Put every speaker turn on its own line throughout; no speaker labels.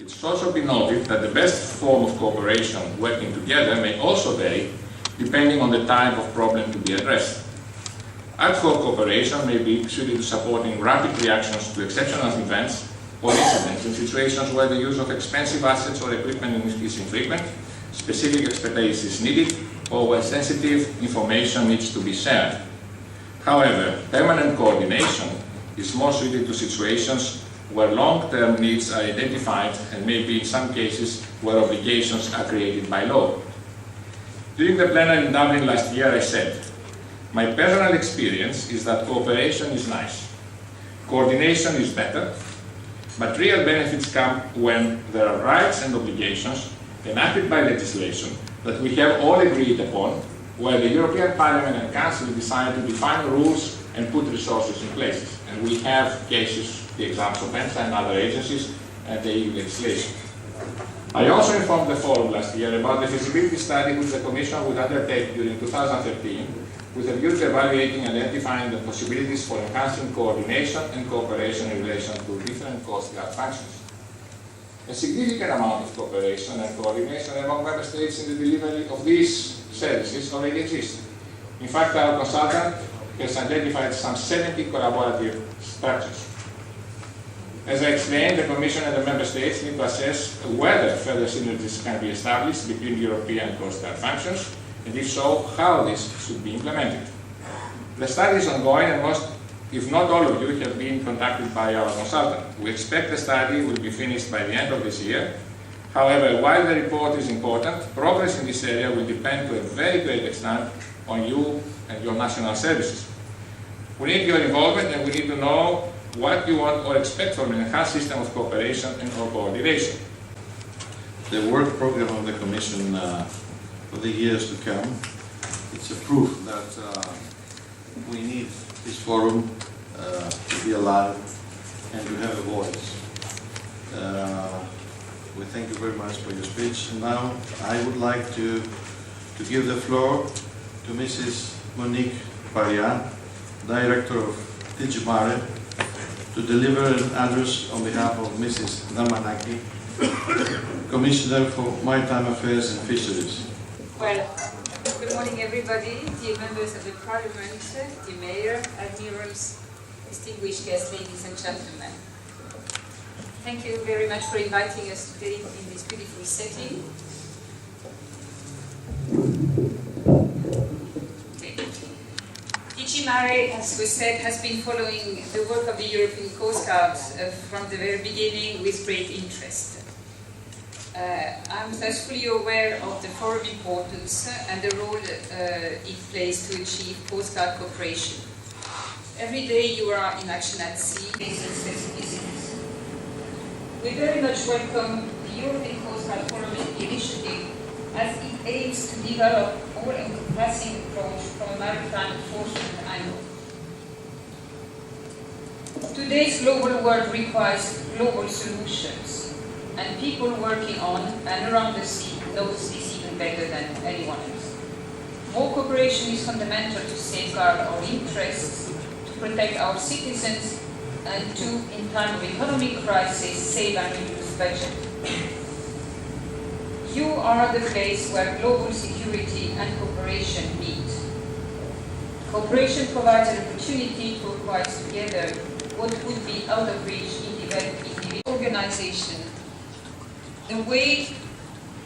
It should also be noted that the best form of cooperation working together may also vary depending on the type of problem to be addressed. Ad hoc cooperation may be suited to supporting rapid reactions to exceptional events or incidents in situations where the use of expensive assets or equipment is infrequent, specific expertise is needed, or where sensitive information needs to be shared. However, permanent coordination is more suited to situations where long-term needs are identified and maybe in some cases where obligations are created by law. During the plenary in Dublin last year I said, my personal experience is that cooperation is nice, coordination is better, but real benefits come when there are rights and obligations enacted by legislation that we have all agreed upon, where the European Parliament and Council decide to define rules and put resources in place. And we have cases, the examples of ENSA and other agencies, and the EU legislation. I also informed the Forum last year about the feasibility study which the Commission would undertake during 2013 with a view to evaluating and identifying the possibilities for enhancing coordination and cooperation in relation to different Coast Guard functions. A significant amount of cooperation and coordination among Member States in the delivery of these services already exists. In fact, our consultant has identified some 70 collaborative structures. As I explained, the Commission and the Member States need to assess whether further synergies can be established between European Coast Guard functions, and if so, how this should be implemented. The study is ongoing and most, if not all of you, have been contacted by our consultant. We expect the study will be finished by the end of this year. However, while the report is important, progress in this area will depend to a very great extent on you and your national services. We need your involvement and we need to know what you want or expect from an enhanced system of cooperation and coordination.
The work program of the Commission for the years to come, it's a proof that we need this forum to be alive and to have a voice. We thank you very much for your speech. Now I would like to give the floor to Mrs. Monique Paria, Director of DG Mare, to deliver an address on behalf of Mrs. Damanaki, Commissioner for Maritime Affairs and Fisheries.
Well, good morning everybody, dear members of the Parliament, dear Mayor, Admirals, distinguished guests, ladies and gentlemen. Thank you very much for inviting us today in this beautiful setting. DG Mare, as was said, has been following the work of the European Coast Guard from the very beginning with great interest. I'm thus fully aware of the forum importance and the role it plays to achieve Coast Guard cooperation. Every day you are in action at sea, facing specificities. We very much welcome the European Coast Guard Forum initiative as it aims to develop all-encompassing approach from a maritime enforcement angle. Today's global world requires global solutions, and people working on and around the sea knows this even better than anyone else. More cooperation is fundamental to safeguard our interests, to protect our citizens, and to, in time of economic crisis, save and reduce budget. You are the place where global security and cooperation meet. Cooperation provides an opportunity to acquire together what would be out of reach in developing organization. The way,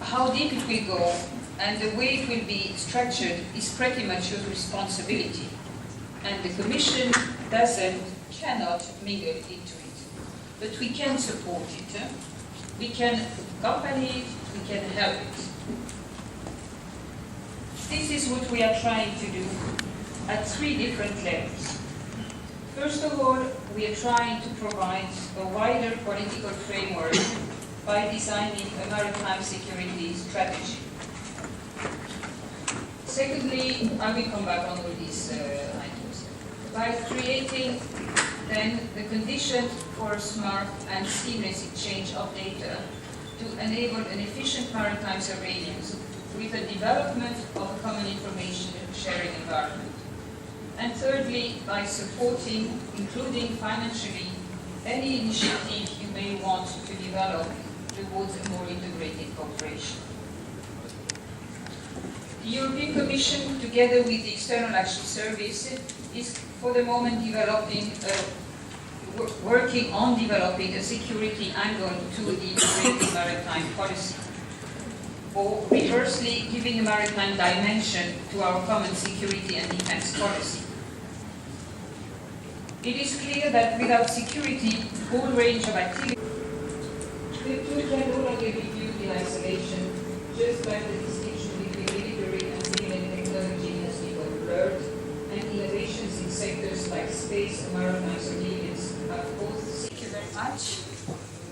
how deep it will go, and the way it will be structured is pretty much your responsibility. And the Commission cannot mingle into it. But we can support it. We can accompany it, we can help it. This is what we are trying to do at 3 different levels. First of all, we are trying to provide a wider political framework by designing a maritime security strategy. Secondly, I will come back on all these items. By creating then the conditions for a smart and seamless exchange of data to enable an efficient maritime surveillance with the development of a common information sharing environment. And thirdly, by supporting, including financially, any initiative you may want to develop towards a more integrated cooperation. The European Commission, together with the External Action Service, is for the moment working on developing a security angle to the integrated maritime policy, or reversely giving a maritime dimension to our common security and defense policy. It is clear that without security, the whole range of activities can no longer be viewed in isolation, just like the distinction between military and civil technology has become blurred, and innovations in sectors like space and maritime surveillance have both.
Thank you very much,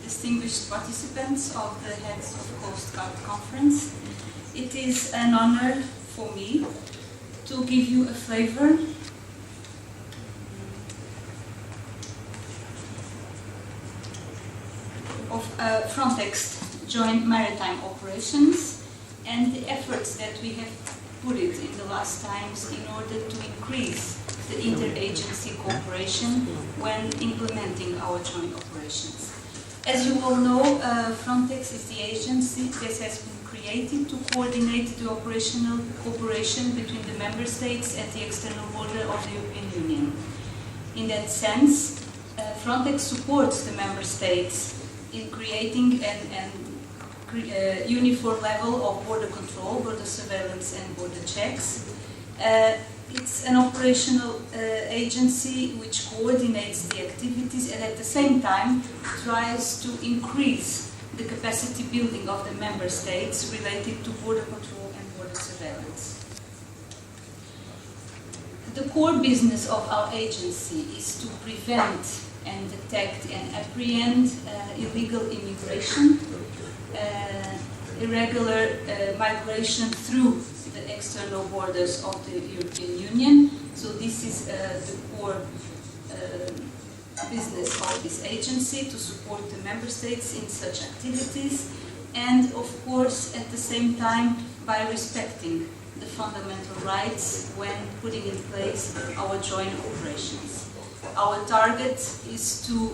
distinguished participants of the Heads of Coast Guard Conference. It is an honor for me to give you a flavor of Frontex joint maritime operations and the efforts that we have put it in the last times in order to increase the interagency cooperation when implementing our joint operations. As you all know, Frontex is the agency that has been created to coordinate the operational cooperation between the member states at the external border of the European Union. In that sense, Frontex supports the member states in creating a uniform level of border control, border surveillance and border checks. It's an operational agency which coordinates the activities and at the same time tries to increase the capacity building of the member states related to border control and border surveillance. The core business of our agency is to prevent and detect and apprehend illegal immigration, irregular migration through the external borders of the European Union. So this is the core business of this agency, to support the member states in such activities, and of course at the same time by respecting the fundamental rights when putting in place our joint operations. Our target is to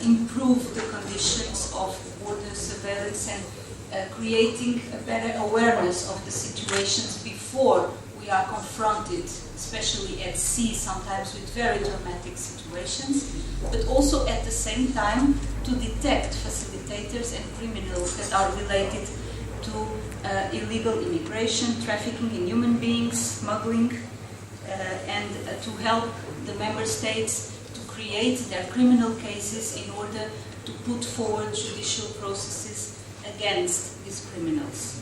improve the conditions of border surveillance and creating a better awareness of the situations before we are confronted, especially at sea, sometimes with very dramatic situations, but also at the same time to detect facilitators and criminals that are related to illegal immigration, trafficking in human beings, smuggling, and to help the member states to create their criminal cases in order to put forward judicial processes against these criminals.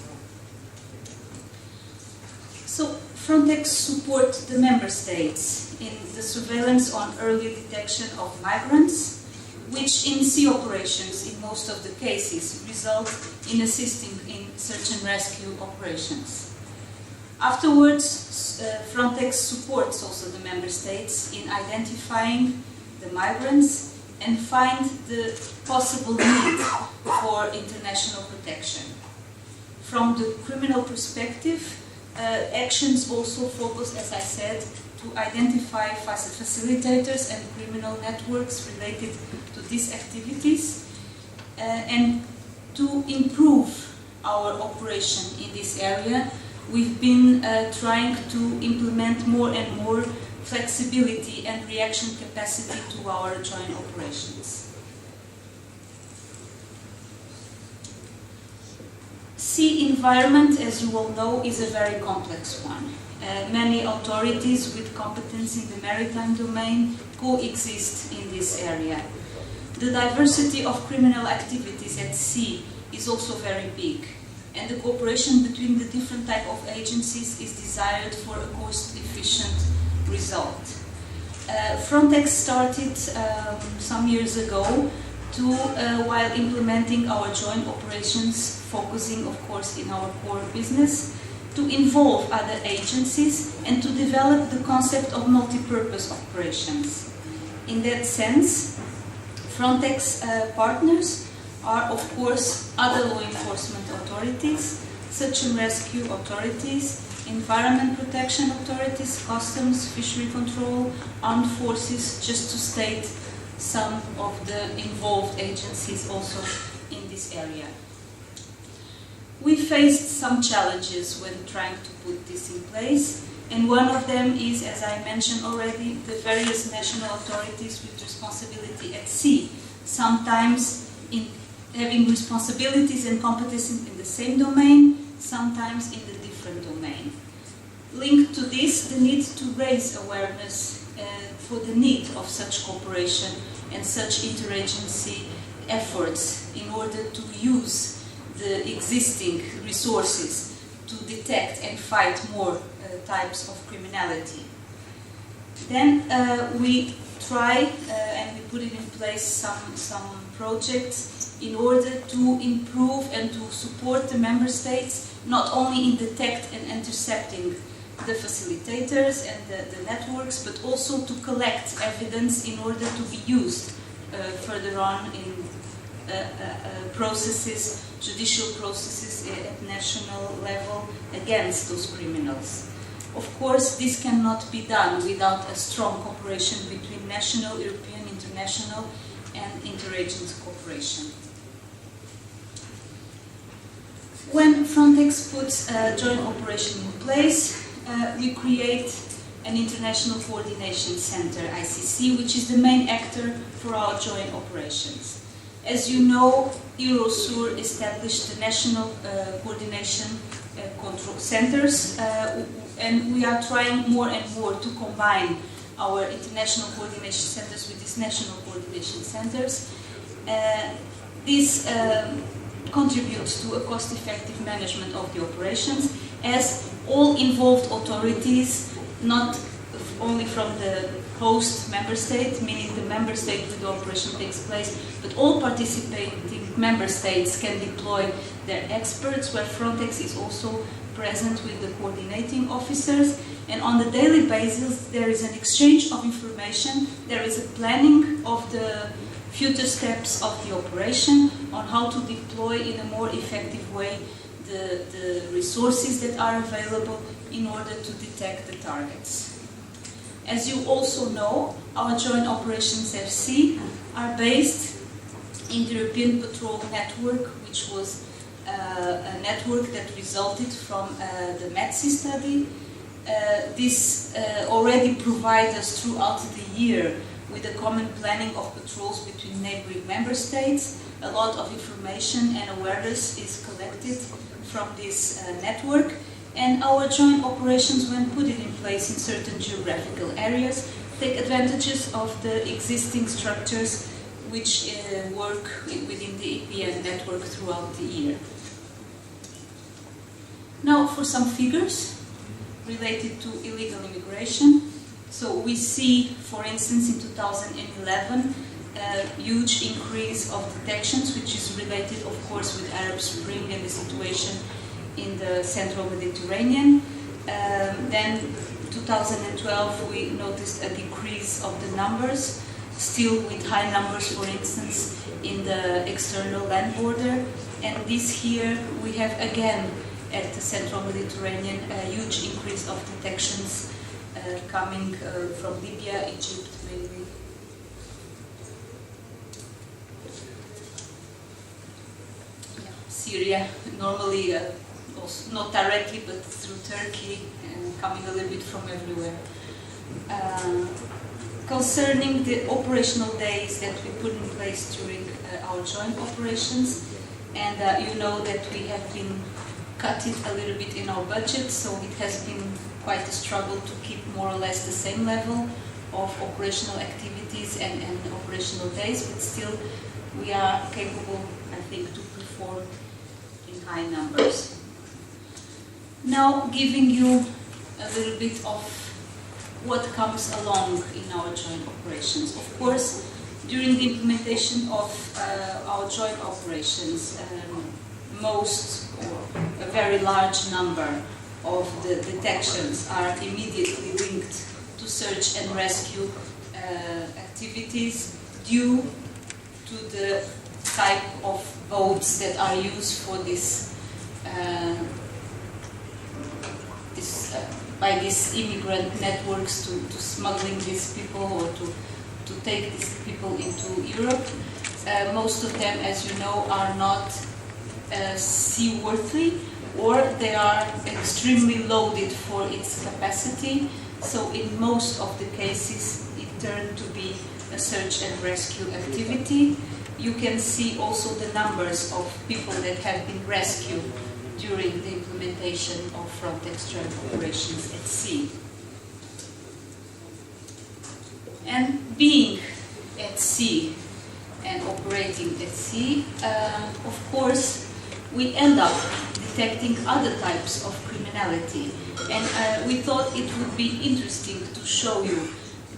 So Frontex supports the member states in the surveillance on early detection of migrants, which in sea operations in most of the cases result in assisting in search and rescue operations. Afterwards, Frontex supports also the member states in identifying the migrants and find the possible need for international protection. From the criminal perspective, actions also focus, as I said, to identify facilitators and criminal networks related to these activities and to improve our operation in this area. We've been trying to implement more and more flexibility and reaction capacity to our joint operations. Sea environment, as you all know, is a very complex one. Many authorities with competence in the maritime domain coexist in this area. The diversity of criminal activities at sea is also very big, and the cooperation between the different types of agencies is desired for a cost-efficient result. Frontex started some years ago while implementing our joint operations, focusing of course in our core business, to involve other agencies and to develop the concept of multi-purpose operations. In that sense, Frontex partners are of course other law enforcement authorities, search and rescue authorities, environment protection authorities, customs, fishery control, armed forces, just to state some of the involved agencies also in this area. We faced some challenges when trying to put this in place, and one of them is, as I mentioned already, the various national authorities with responsibility at sea, sometimes in having responsibilities and competencies in the same domain, sometimes in the different domain. Linked to this, the need to raise awareness for the need of such cooperation and such interagency efforts in order to use the existing resources to detect and fight more types of criminality. Then we try and we put it in place some projects in order to improve and to support the member states, not only in detect and intercepting the facilitators and the networks, but also to collect evidence in order to be used further on in processes, judicial processes at national level against those criminals. Of course, this cannot be done without a strong cooperation between national, European, international, and interagency cooperation. When Frontex puts a joint operation in place, we create an International Coordination Center, ICC, which is the main actor for our joint operations. As you know, Eurosur established the national coordination control centers, and we are trying more and more to combine our international coordination centers with these national coordination centers. This contributes to a cost-effective management of the operations, as all involved authorities, not only from the host member state, meaning the member state where the operation takes place, but all participating member states can deploy their experts, where Frontex is also present with the coordinating officers. And on a daily basis, there is an exchange of information, there is a planning of the future steps of the operation on how to deploy in a more effective way the resources that are available in order to detect the targets. As you also know, our joint operations FC are based in the European Patrol Network, which was a network that resulted from the METSI study. This already provides us throughout the year with a common planning of patrols between neighboring member states. A lot of information and awareness is collected from this network, and our joint operations, when put in place in certain geographical areas, take advantages of the existing structures which work within the EPN network throughout the year. Now for some figures related to illegal immigration. So we see, for instance, in 2011, a huge increase of detections, which is related, of course, with Arab Spring and the situation in the central Mediterranean. Then 2012, we noticed a decrease of the numbers, still with high numbers, for instance, in the external land border. And this year, we have again, at the central Mediterranean, a huge increase of detections coming from Libya, Egypt, mainly. Syria, normally also not directly, but through Turkey, and coming a little bit from everywhere. Concerning the operational days that we put in place during our joint operations, and you know that we have been cut it a little bit in our budget, so it has been quite a struggle to keep more or less the same level of operational activities and operational days, but still we are capable, I think, to perform in high numbers. Now, giving you a little bit of what comes along in our joint operations. Of course, during the implementation of our joint operations, most or a very large number of the detections are immediately linked to search and rescue activities due to the type of boats that are used for this by these immigrant networks to smuggling these people or to to take these people into Europe. Most of them, as you know, are not seaworthy, or they are extremely loaded for its capacity. So in most of the cases, it turned to be a search and rescue activity. You can see also the numbers of people that have been rescued during the implementation of Frontex joint operations at sea. And being at sea and operating at sea, of course, we end up detecting other types of criminality. And we thought it would be interesting to show you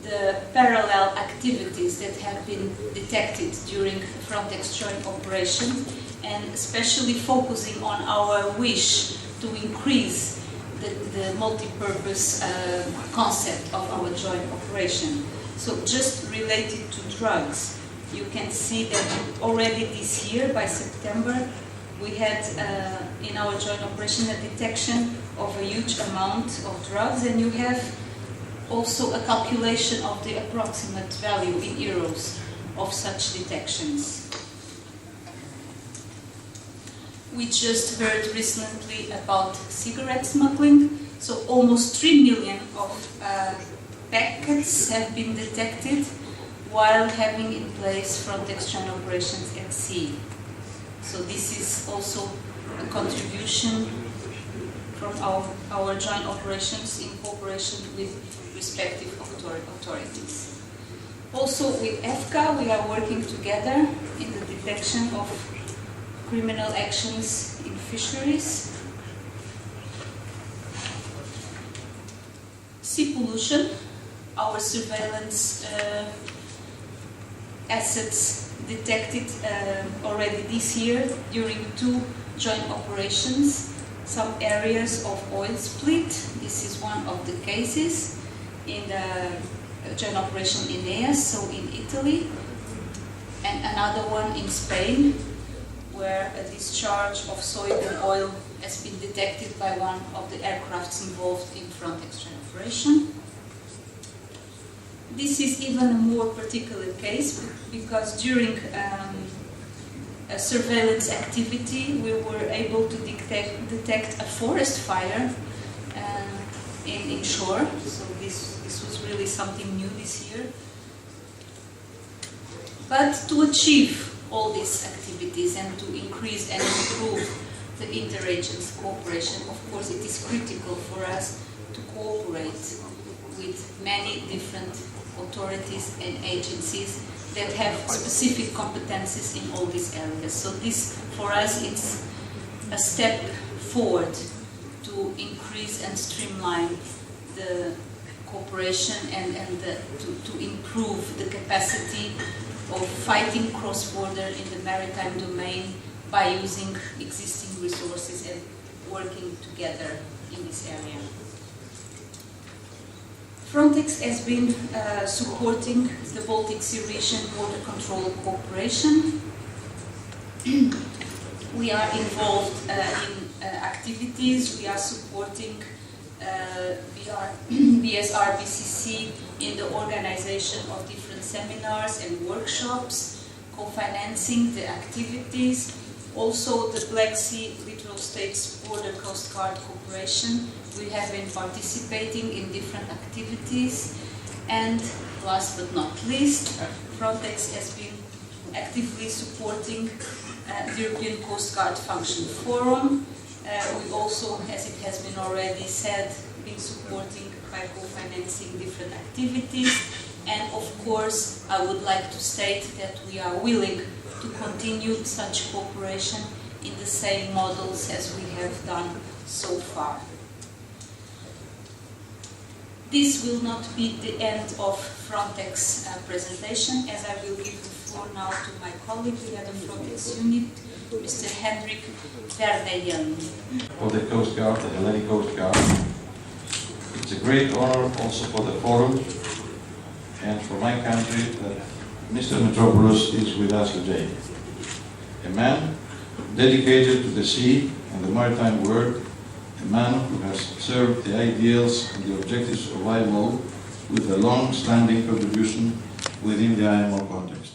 the parallel activities that have been detected during Frontex joint operation, and especially focusing on our wish to increase the multi-purpose concept of our joint operation. So just related to drugs, you can see that already this year, by September, we had in our joint operation a detection of a huge amount of drugs, and you have also a calculation of the approximate value in euros of such detections. We just heard recently about cigarette smuggling, so almost 3 million of packets have been detected while having in place Frontex joint operations at sea. So this is also a contribution from our joint operations in cooperation with respective authorities. Also with EFCA, we are working together in the detection of criminal actions in fisheries. Sea pollution, our surveillance assets detected already this year during 2 joint operations some areas of oil split. This is one of the cases in the joint operation in EAS, so in Italy, and another one in Spain, where a discharge of soybean oil has been detected by one of the aircrafts involved in Frontex joint operation. This is even a more particular case because during a surveillance activity we were able to detect a forest fire in shore. So this was really something new this year. But to achieve all these activities and to increase and improve the interagency cooperation, of course it is critical for us to cooperate with many different authorities and agencies that have specific competencies in all these areas. So this, for us, it's a step forward to increase and streamline the cooperation and to improve the capacity of fighting cross-border in the maritime domain by using existing resources and working together in this area. Frontex has been supporting the Baltic Sea region border control cooperation. We are involved in activities. We are supporting BSR BCC in the organization of different seminars and workshops, co-financing the activities. Also, the Black Sea Littoral States Border Coast Guard Cooperation. We have been participating in different activities. And last but not least, Frontex has been actively supporting the European Coast Guard Function Forum. We also, as it has been already said, been supporting by co-financing different activities. And of course, I would like to state that we are willing to continue such cooperation in the same models as we have done so far. This will not be the end of Frontex presentation, as I will give the floor now to my colleague, the head of Frontex unit, Mr. Hendrik Verdeyen.
For the Coast Guard, the Hellenic Coast Guard, it's a great honor also for the forum and for my country that Mr. Metropoulos is with us today. A man dedicated to the sea and the maritime world, a man who has served the ideals and the objectives of IMO with a long-standing contribution within the IMO context.